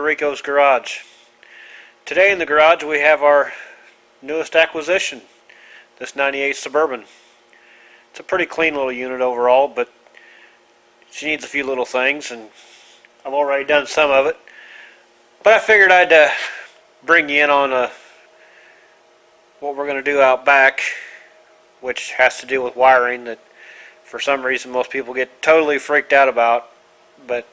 to RICO'S garage. Today in the garage we have our newest acquisition, this 98 Suburban. It's a pretty clean little unit overall, but she needs a few little things, and I've already done some of it. But I figured I'd bring you in on what we're going to do out back, which has to do with wiring that for some reason most people get totally freaked out about, but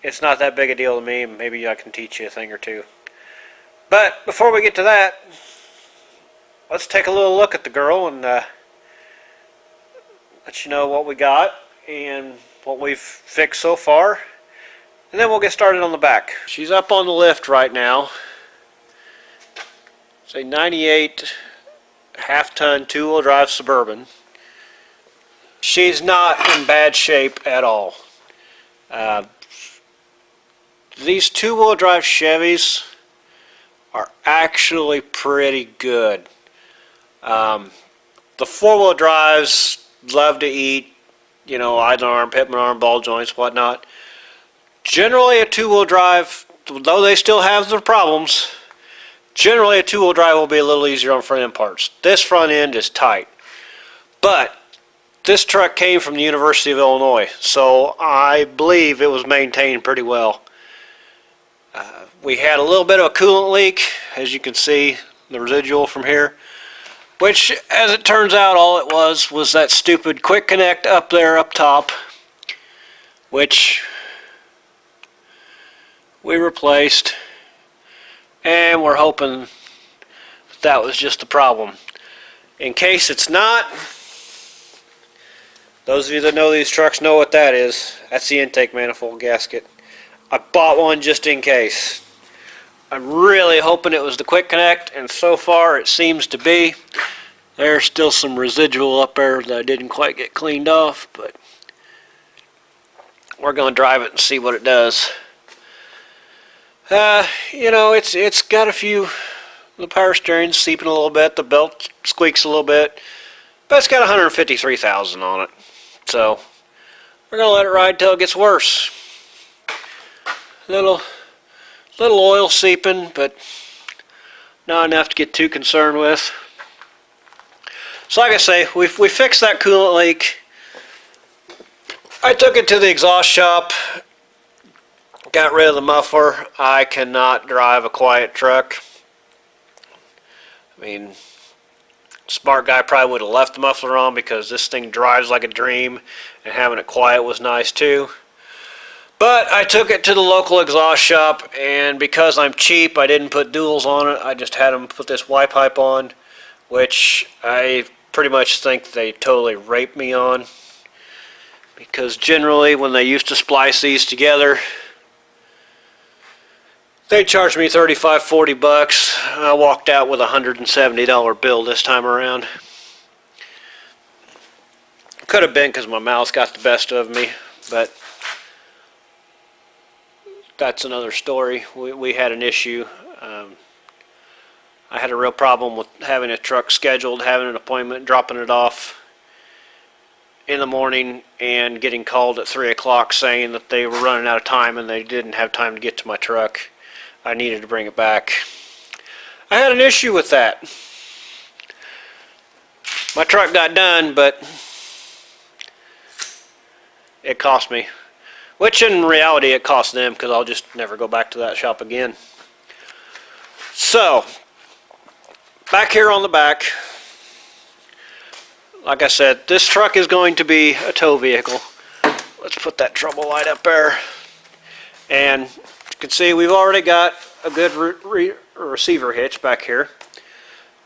it's not that big a deal to me. Maybe I can teach you a thing or two. But before we get to that, let's take a little look at the girl and let you know what we got and what we've fixed so far, and then we'll get started on the back. She's up on the lift right now. It's a 98 half-ton two-wheel drive Suburban. She's not in bad shape at all. These two-wheel drive Chevys are actually pretty good. The four-wheel drives love to eat, you know, idler arm, pitman arm, ball joints, whatnot. Generally a two-wheel drive, though they still have their problems, generally a two-wheel drive will be a little easier on front end parts. This front end is tight. But this truck came from the University of Illinois, so I believe it was maintained pretty well. We had a little bit of a coolant leak, as you can see, the residual from here, which, as it turns out, all it was that stupid quick connect up there up top, which we replaced, and we're hoping that was just the problem. In case it's not, those of you that know these trucks know what that is. That's the intake manifold gasket. I bought one just in case. I'm really hoping it was the quick connect, and so far it seems to be. There's still some residual up there that I didn't quite get cleaned off, but we're going to drive it and see what it does. You know, it's got a few, the power steering's seeping a little bit, the belt squeaks a little bit, but it's got 153,000 on it. So we're going to let it ride till it gets worse. Little oil seeping, but not enough to get too concerned with. So like I say, we fixed that coolant leak. I took it to the exhaust shop, got rid of the muffler. I cannot drive a quiet truck. I mean, smart guy probably would have left the muffler on because this thing drives like a dream, and having it quiet was nice too. But I took it to the local exhaust shop, and because I'm cheap, I didn't put duals on it. I just had them put this Y pipe on, which I pretty much think they totally raped me on, because generally when they used to splice these together, they charged me $35–40. I walked out with a $170 bill this time around. Could have been because my mouth got the best of me, but that's another story. We had an issue. I had a real problem with having a truck scheduled, having an appointment, dropping it off in the morning, and getting called at 3 o'clock saying that they were running out of time and they didn't have time to get to my truck. I needed to bring it back. I had an issue with that. My truck got done, but it cost me. Which in reality it cost them, because I'll just never go back to that shop again. So, back here on the back, like I said, this truck is going to be a tow vehicle. Let's put that trouble light up there. And you can see we've already got a good receiver hitch back here.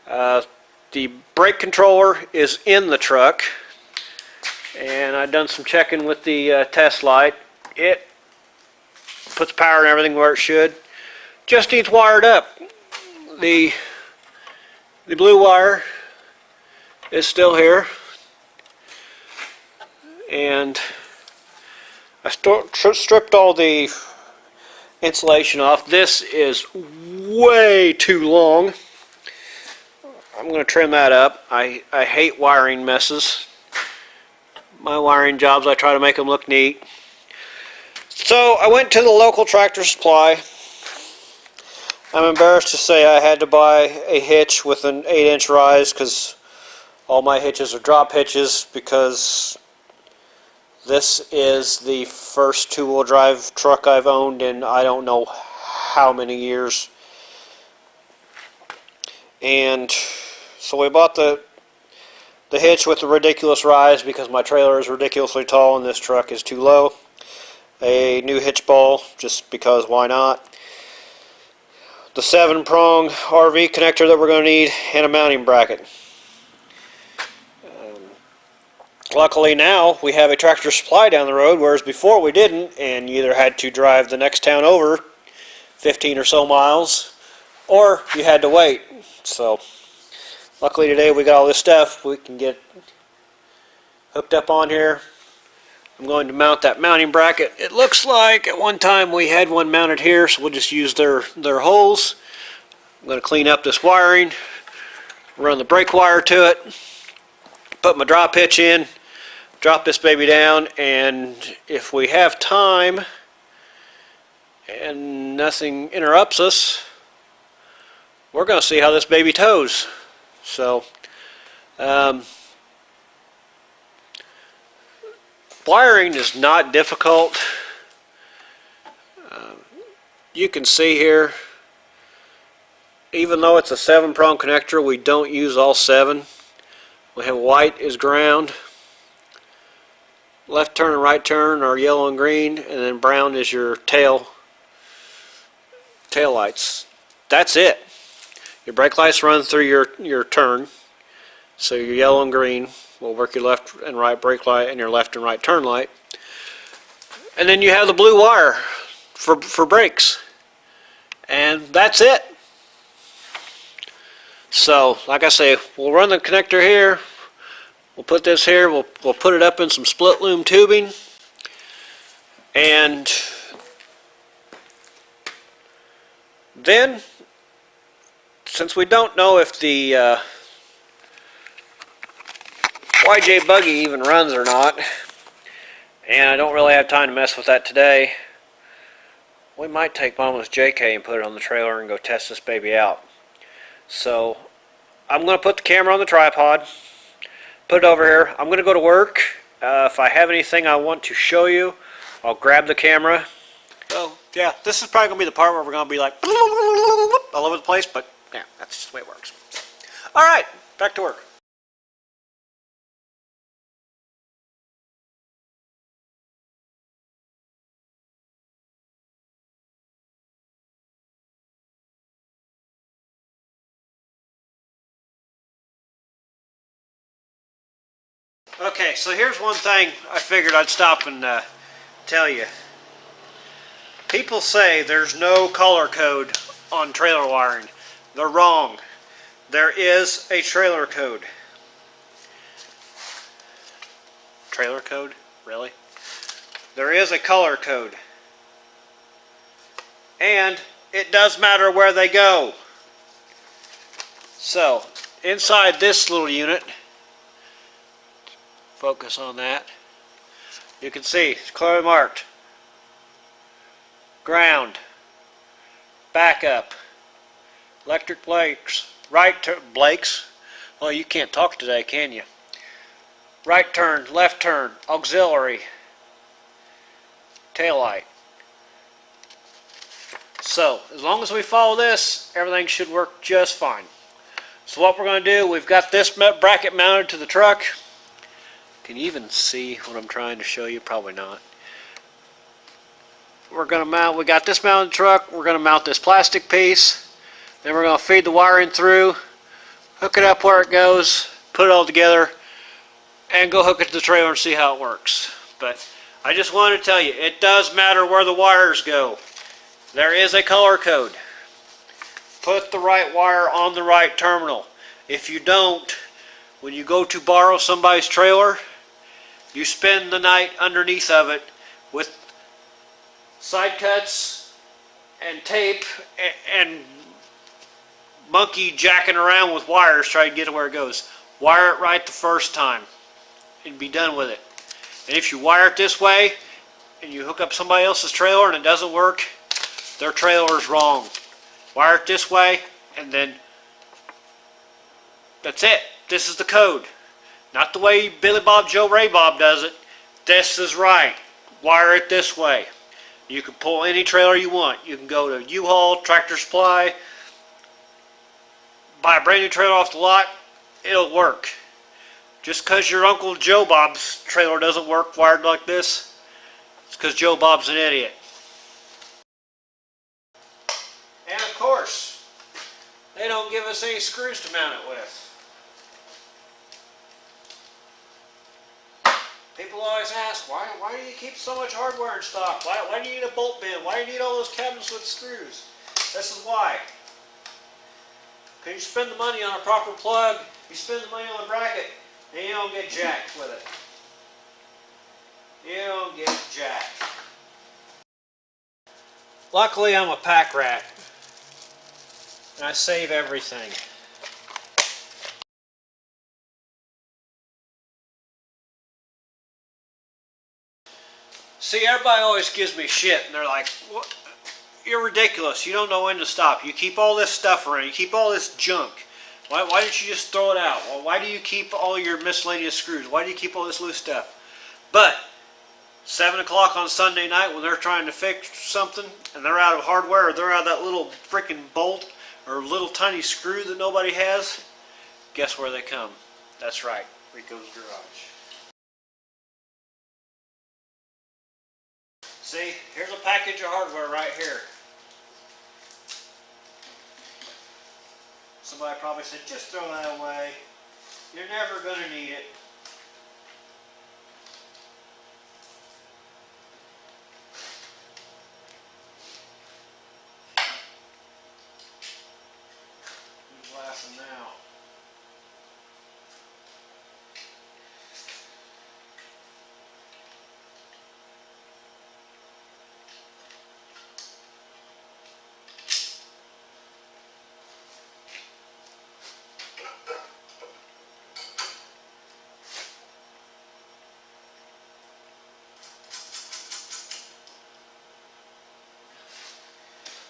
The brake controller is in the truck, and I've done some checking with the test light. It puts power and everything where it should. Just needs wired up. The blue wire is still here, and I stripped all the insulation off. This is way too long. I'm going to trim that up. I hate wiring messes. My wiring jobs, I try to make them look neat. So I went to the local Tractor Supply. I'm embarrassed to say I had to buy a hitch with an 8-inch rise because all my hitches are drop hitches, because this is the first two-wheel drive truck I've owned in I don't know how many years. And so we bought the hitch with the ridiculous rise because my trailer is ridiculously tall and this truck is too low. A new hitch ball, just because why not. The 7-prong RV connector that we're going to need, and a mounting bracket. Luckily now we have a Tractor Supply down the road, whereas before we didn't, and you either had to drive the next town over 15 or so miles, or you had to wait. So luckily today we got all this stuff we can get hooked up on here. I'm going to mount that mounting bracket. It looks like at one time we had one mounted here, so we'll just use their holes. I'm going to clean up this wiring, run the brake wire to it, put my drop hitch in, drop this baby down, and if we have time and nothing interrupts us, we're going to see how this baby tows. So wiring is not difficult. You can see here, even though it's a 7-prong connector, we don't use all 7. We have white is ground, left turn and right turn are yellow and green, and then brown is your tail lights. That's it. Your brake lights run through your turn, so your yellow and green will work your left and right brake light and your left and right turn light. And then you have the blue wire for brakes. And that's it. So, like I say, we'll run the connector here. We'll put this here. We'll put it up in some split loom tubing. And then, since we don't know if the YJ buggy even runs or not, and I don't really have time to mess with that today, we might take Mama's JK and put it on the trailer and go test this baby out. So I'm going to put the camera on the tripod, put it over here. I'm going to go to work. If I have anything I want to show you, I'll grab the camera. So yeah, this is probably going to be the part where we're going to be like all over the place, but yeah, that's just the way it works. Alright, back to work. Okay, so here's one thing I figured I'd stop and tell you. People say there's no color code on trailer wiring. They're wrong. There is a trailer code. Trailer code? Really? There is a color code. And it does matter where they go. So, inside this little unit, focus on that, you can see it's clearly marked. Ground, backup, electric brakes, brakes. Oh, you can't talk today, can you? Right turn, left turn, auxiliary, tail light. So, as long as we follow this, everything should work just fine. So what we're going to do, we've got this bracket mounted to the truck. Can you even see what I'm trying to show you? Probably not. We're going to mount, we got this mounted in the truck, we're going to mount this plastic piece, then we're going to feed the wiring through, hook it up where it goes, put it all together, and go hook it to the trailer and see how it works. But I just wanted to tell you, it does matter where the wires go. There is a color code. Put the right wire on the right terminal. If you don't, when you go to borrow somebody's trailer, you spend the night underneath of it with side cuts and tape and monkey jacking around with wires trying to get it where it goes. Wire it right the first time and be done with it. And if you wire it this way, and you hook up somebody else's trailer and it doesn't work, their trailer is wrong. Wire it this way, and then that's it. This is the code. Not the way Billy Bob Joe Ray Bob does it. This is right. Wire it this way. You can pull any trailer you want. You can go to U-Haul, Tractor Supply, buy a brand new trailer off the lot. It'll work. Just because your Uncle Joe Bob's trailer doesn't work wired like this, it's because Joe Bob's an idiot. And of course, they don't give us any screws to mount it with. People always ask, why do you keep so much hardware in stock? Why do you need a bolt bin? Why do you need all those cabinets with screws? This is why. Because you spend the money on a proper plug, you spend the money on a bracket, and you don't get jacked with it. You don't get jacked. Luckily, I'm a pack rat, and I save everything. See, everybody always gives me shit, and they're like, "What? You're ridiculous. You don't know when to stop. You keep all this stuff around. You keep all this junk. Why didn't you just throw it out? Well, why do you keep all your miscellaneous screws? Why do you keep all this loose stuff?" But 7 o'clock on Sunday night when they're trying to fix something and they're out of hardware, or they're out of that little freaking bolt or little tiny screw that nobody has, guess where they come? That's right, RICO'S Garage. See, here's a package of hardware right here. Somebody probably said, just throw that away. You're never going to need it. Who's laughing now?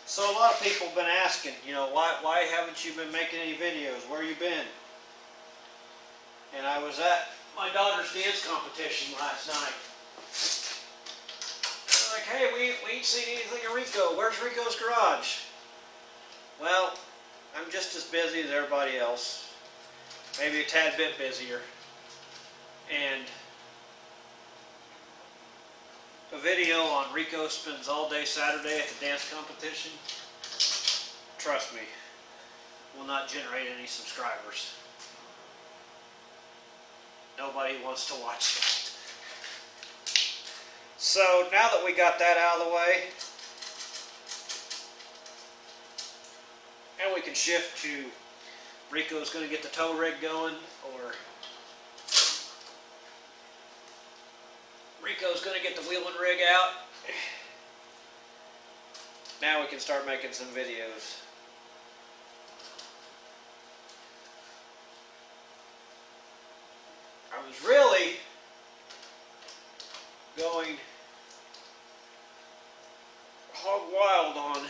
So a lot of people have been asking, you know, why haven't you been making any videos? Where you been? And I was at my daughter's dance competition last night. They're like, hey, we ain't seen anything of Rico. Where's RICO'S Garage? Well, I'm just as busy as everybody else. Maybe a tad bit busier. And a video on Rico spends all day Saturday at the dance competition, trust me, will not generate any subscribers. Nobody wants to watch that. So now that we got that out of the way, and we can shift to Rico's going to get the tow rig going, or Rico's going to get the wheeling rig out. Now we can start making some videos. I was really going hog wild on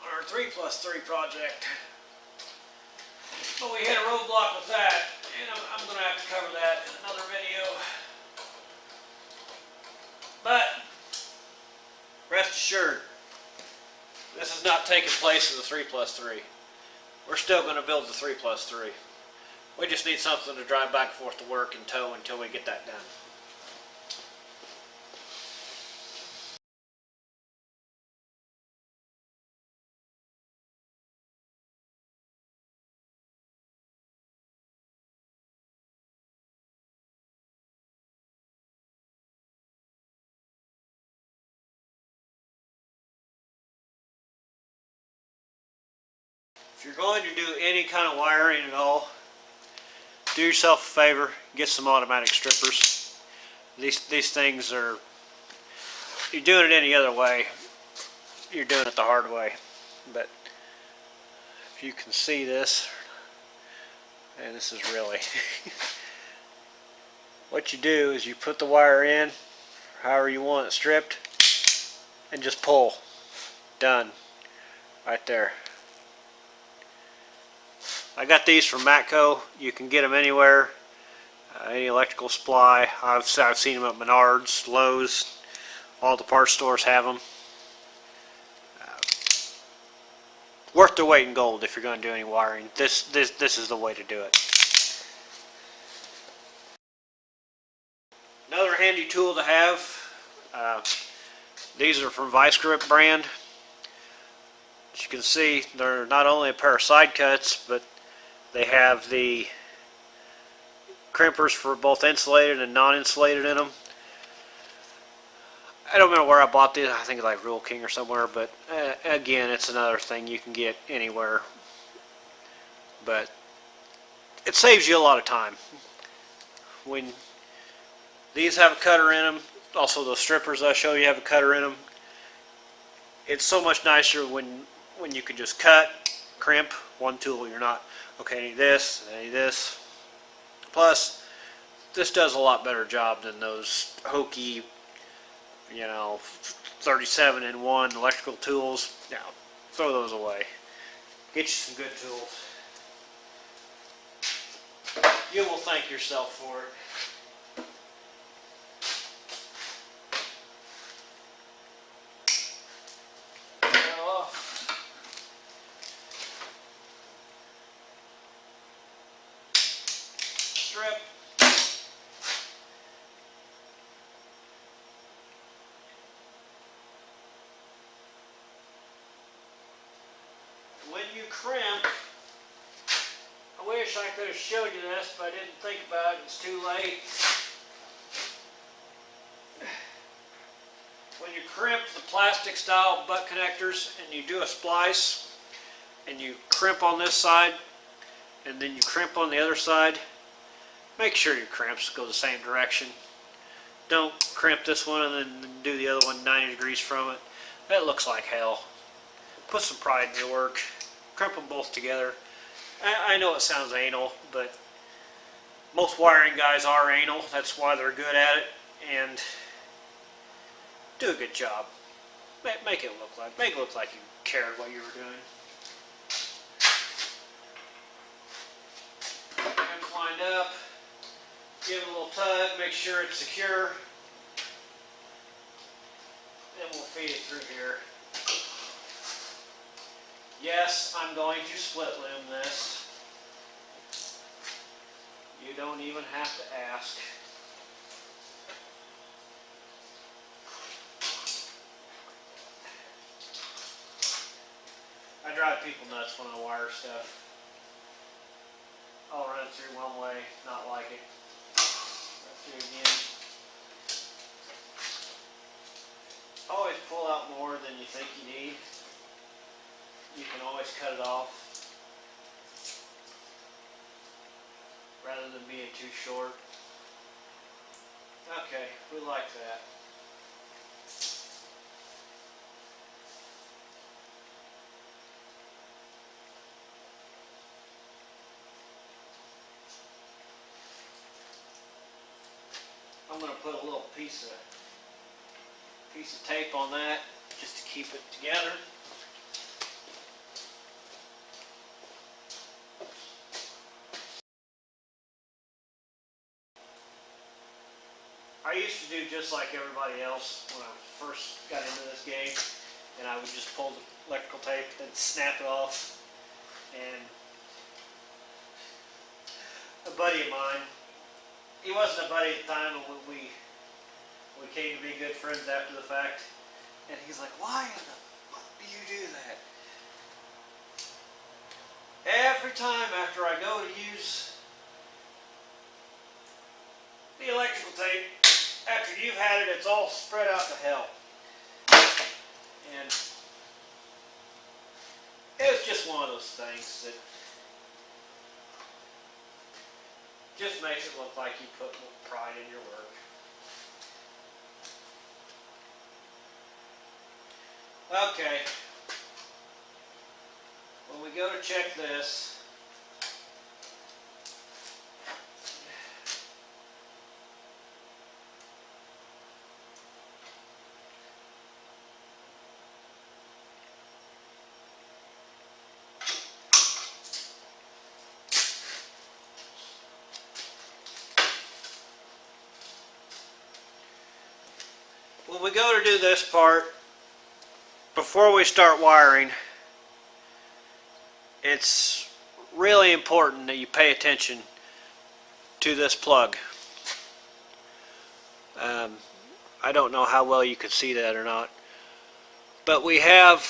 our 3+3 project, but we hit a roadblock with that. And I'm going to have to cover that in another video. But rest assured, this is not taking place as a 3+3. We're still going to build the 3+3. We just need something to drive back and forth to work and tow until we get that done. If you're going to do any kind of wiring at all, do yourself a favor, get some automatic strippers. These things are, you're doing it any other way, you're doing it the hard way. But if you can see this, and this is really what you do is you put the wire in however you want it stripped and just pull. Done. Right there. I got these from Matco. You can get them anywhere. Any electrical supply. I've seen them at Menards, Lowe's. All the parts stores have them. Worth their weight in gold if you're going to do any wiring. This is the way to do it. Another handy tool to have. These are from Vice Grip brand. As you can see, they're not only a pair of side cuts, but they have the crimpers for both insulated and non-insulated in them. I don't remember where I bought these. I think it's like Rule King or somewhere, but again, it's another thing you can get anywhere. But it saves you a lot of time. When these have a cutter in them, also those strippers I show you have a cutter in them. It's so much nicer when you can just cut, crimp, one tool. You're not, okay, I need this, I need this. Plus, this does a lot better job than those hokey, 37 in 1 electrical tools. Now, throw those away. Get you some good tools. You will thank yourself for it. Strip. When you crimp, I wish I could have showed you this, but I didn't think about it. It's too late. When you crimp the plastic style butt connectors and you do a splice and you crimp on this side and then you crimp on the other side, make sure your crimps go the same direction. Don't crimp this one and then do the other one 90 degrees from it. That looks like hell. Put some pride in your work. Crimp them both together. I know it sounds anal, but most wiring guys are anal. That's why they're good at it. And do a good job. Make it look like you cared what you were doing. Crimp lined up. Give it a little tug. Make sure it's secure. Then we'll feed it through here. Yes, I'm going to split loom this. You don't even have to ask. I drive people nuts when I wire stuff. I'll run it through one way, not like it. Run through again. Always pull out more than you think you need. You can always cut it off rather than being too short. Okay, we like that. I'm going to put a little piece of tape on that just to keep it together. I used to do just like everybody else when I first got into this game, and I would just pull the electrical tape and snap it off. And a buddy of mine, he wasn't a buddy at the time, but we came to be good friends after the fact, and he's like, why in the fuck do you do that? Every time after I go to use the electrical tape, after you've had it, it's all spread out to hell. And it was just one of those things that just makes it look like you put more pride in your work. Okay. When we go to check this, when we go to do this part, before we start wiring, it's really important that you pay attention to this plug. I don't know how well you can see that or not, but we have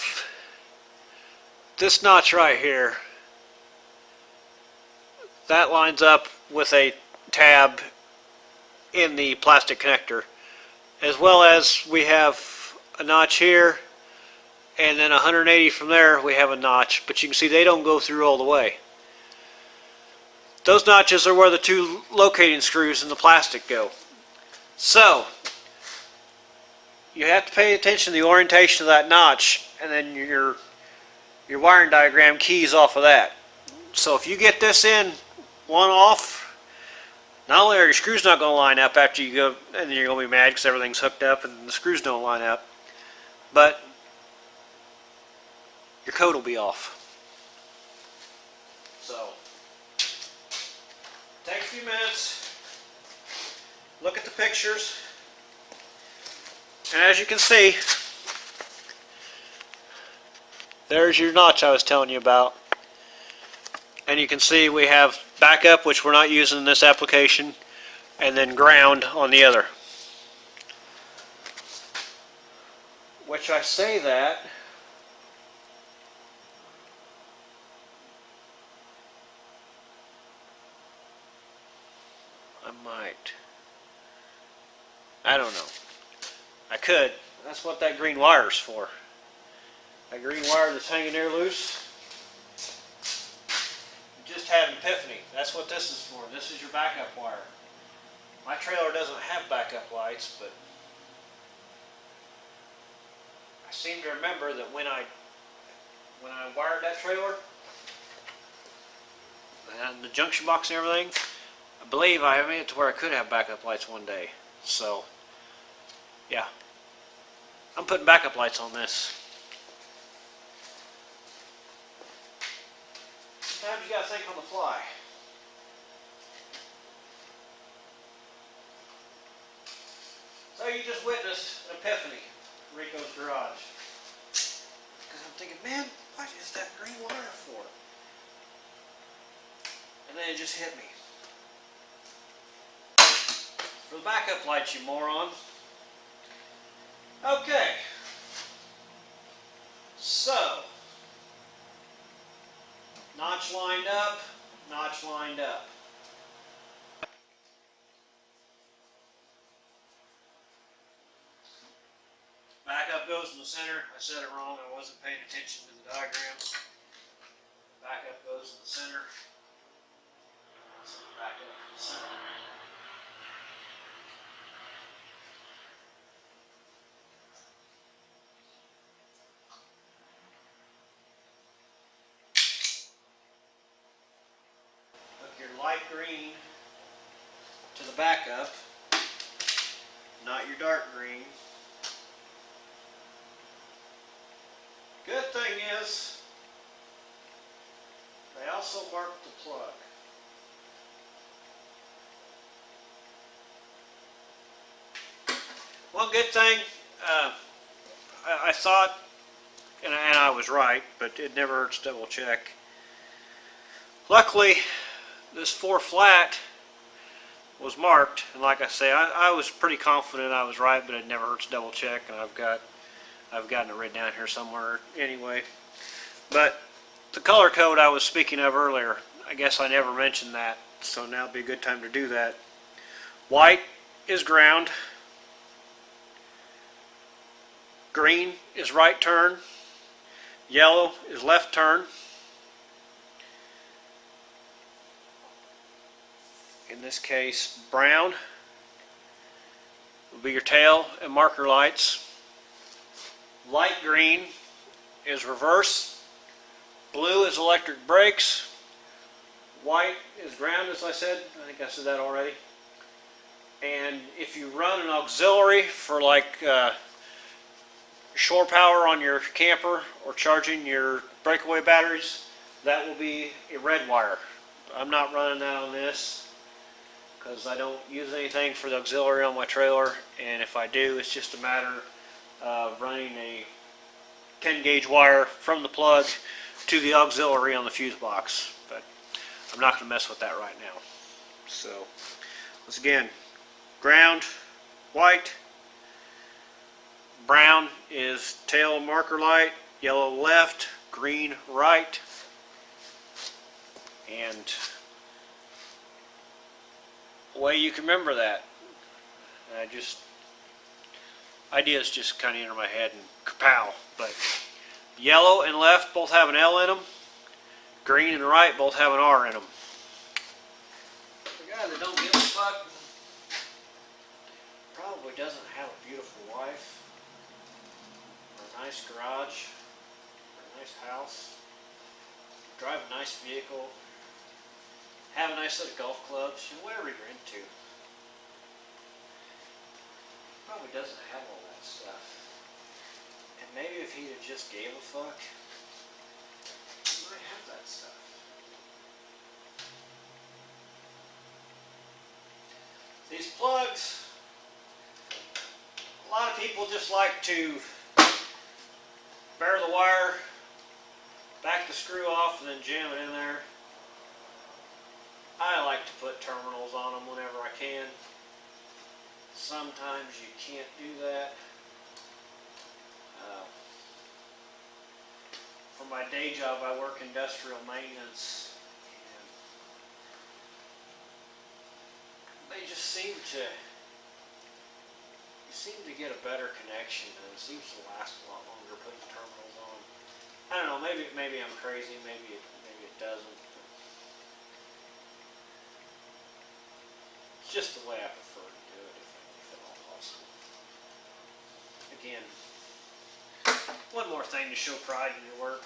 this notch right here that lines up with a tab in the plastic connector, as well as we have a notch here, and then 180 from there we have a notch, but you can see they don't go through all the way. Those notches are where the two locating screws in the plastic go. So you have to pay attention to the orientation of that notch, and then your wiring diagram keys off of that. So if you get this in one off, not only are your screws not going to line up after you go, and you're going to be mad because everything's hooked up and the screws don't line up, but your code will be off. So take a few minutes, look at the pictures, and as you can see, there's your notch I was telling you about. And you can see we have backup, which we're not using in this application, and then ground on the other. Which I say that I don't know. I could. That's what that green wire's for. That green wire that's hanging there loose. Just had an epiphany. That's what this is for. This is your backup wire. My trailer doesn't have backup lights, but I seem to remember that when I wired that trailer and the junction box and everything, I believe I made it to where I could have backup lights one day. So, yeah. I'm putting backup lights on this. Sometimes you gotta think on the fly. So you just witnessed an epiphany, RICO'S garage. Because I'm thinking, man, what is that green wire for? And then it just hit me. For the backup lights, you moron. Okay. So, notch lined up, notch lined up. Backup goes in the center. I said it wrong. I wasn't paying attention to the diagram. Backup goes in the center. Backup in the center. Hook your light green to the backup, not your dark green. Good thing is, they also marked the plug. One good thing, I thought, and I was right, but it never hurts to double check. Luckily, this 4 flat was marked, and like I say, I was pretty confident I was right, but it never hurts to double check, and I've gotten it written down here somewhere anyway. But the color code I was speaking of earlier, I guess I never mentioned that, so now would be a good time to do that. White is ground, green is right turn, yellow is left turn. In this case, brown will be your tail and marker lights. Light green is reverse. Blue is electric brakes. White is ground, as I said. I think I said that already. And if you run an auxiliary for like shore power on your camper or charging your breakaway batteries, that will be a red wire. I'm not running that on this. because I don't use anything for the auxiliary on my trailer, and if I do, it's just a matter of running a 10 gauge wire from the plug to the auxiliary on the fuse box. But I'm not going to mess with that right now. So once again, ground white, brown is tail marker light, yellow left, green right, and the way you can remember that, ideas just kind of enter my head and kapow. But yellow and left both have an L in them, green and right both have an R in them. The guy that don't give a fuck probably doesn't have a beautiful wife, or a nice garage, or a nice house, drive a nice vehicle, have a nice set of golf clubs, and whatever you're into. Probably doesn't have all that stuff. And maybe if he just gave a fuck, he might have that stuff. These plugs, a lot of people just like to bare the wire, back the screw off, and then jam it in there. I like to put terminals on them whenever I can. Sometimes you can't do that. For my day job, I work industrial maintenance, and they just seem to get a better connection, and it seems to last a lot longer putting terminals on. I don't know, maybe I'm crazy, maybe it doesn't. It's just the way I prefer to do it, if at all possible. Again, one more thing to show pride in your work.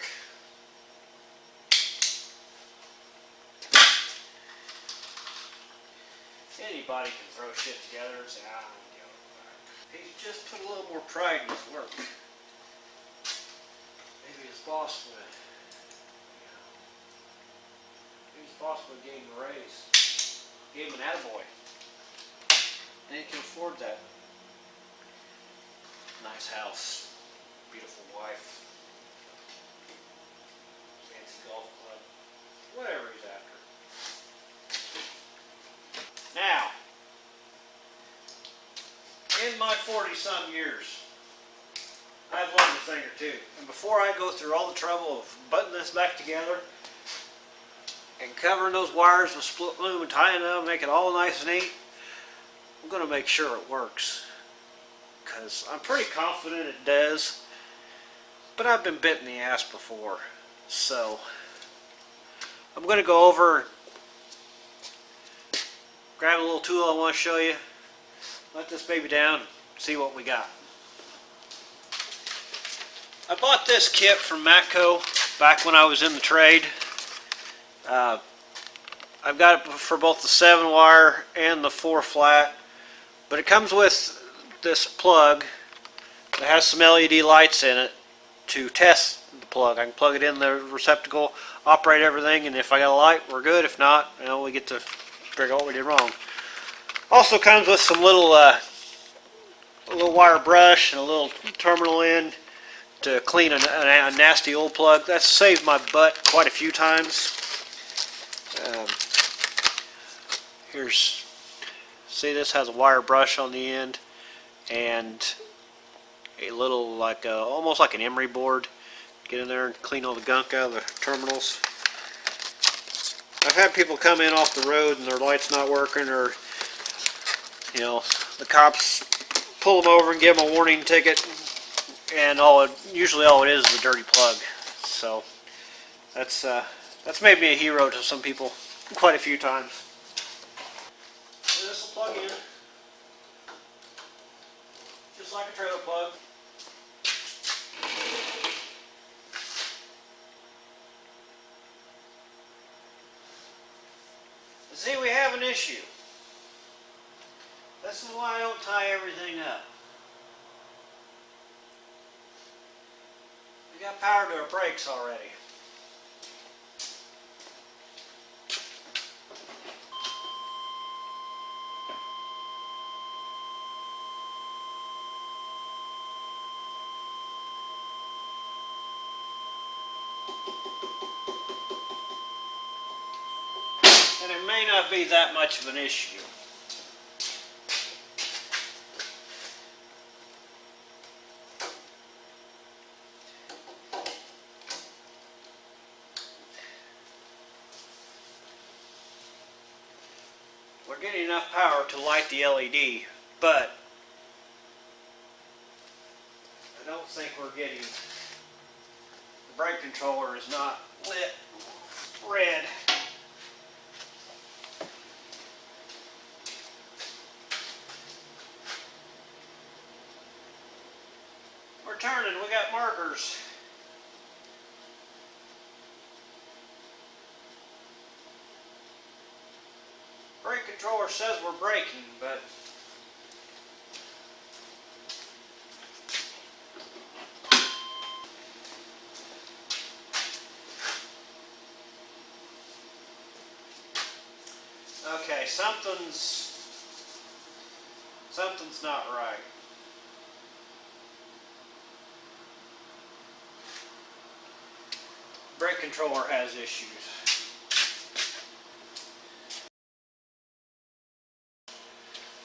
Anybody can throw shit together and say, I don't give a fuck. He's just put a little more pride in his work. Maybe his boss would, maybe his boss would give him a raise. Gave him an attaboy. And he can afford that. Nice house, beautiful wife, fancy golf club, whatever he's after. Now, in my 40-some years, I've learned a thing or two. And before I go through all the trouble of buttoning this back together and covering those wires with split loom and tying them, make it all nice and neat, I'm going to make sure it works. Because I'm pretty confident it does. But I've been bit in the ass before. So, I'm going to go over, grab a little tool I want to show you, let this baby down, see what we got. I bought this kit from Matco back when I was in the trade. I've got it for both the 7-wire and the 4-flat, but it comes with this plug that has some LED lights in it to test the plug. I can plug it in the receptacle, operate everything, and if I got a light, we're good. If not, we get to figure out what we did wrong. Also comes with some little a little wire brush and a little terminal end to clean a nasty old plug. That's saved my butt quite a few times. See, this has a wire brush on the end and a little almost like an emery board. Get in there and clean all the gunk out of the terminals. I've had people come in off the road and their light's not working, or the cops pull them over and give them a warning ticket, and usually all it is a dirty plug. So that's made me a hero to some people quite a few times. This will plug in just like a trailer plug. See, we have an issue. This is why I don't tie everything up. We got power to our brakes already. may not be that much of an issue. We're getting enough power to light the LED, but I don't think we're getting, the brake controller is not lit red. We're turning, we got markers. Brake controller says we're braking, but okay, something's not right. Brake controller has issues.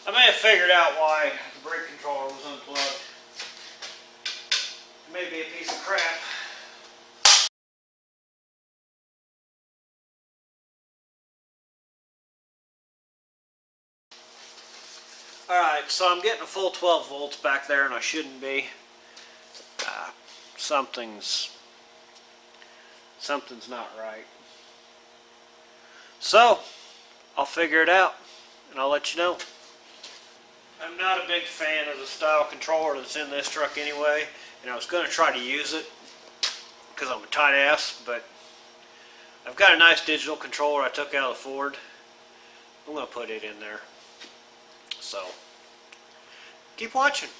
I may have figured out why the brake controller was unplugged. It may be a piece of crap. Alright, so I'm getting a full 12 volts back there and I shouldn't be. Something's not right. So, I'll figure it out and I'll let you know. I'm not a big fan of the style controller that's in this truck anyway, and I was going to try to use it because I'm a tight ass, but I've got a nice digital controller I took out of the Ford. I'm going to put it in there. So, keep watching.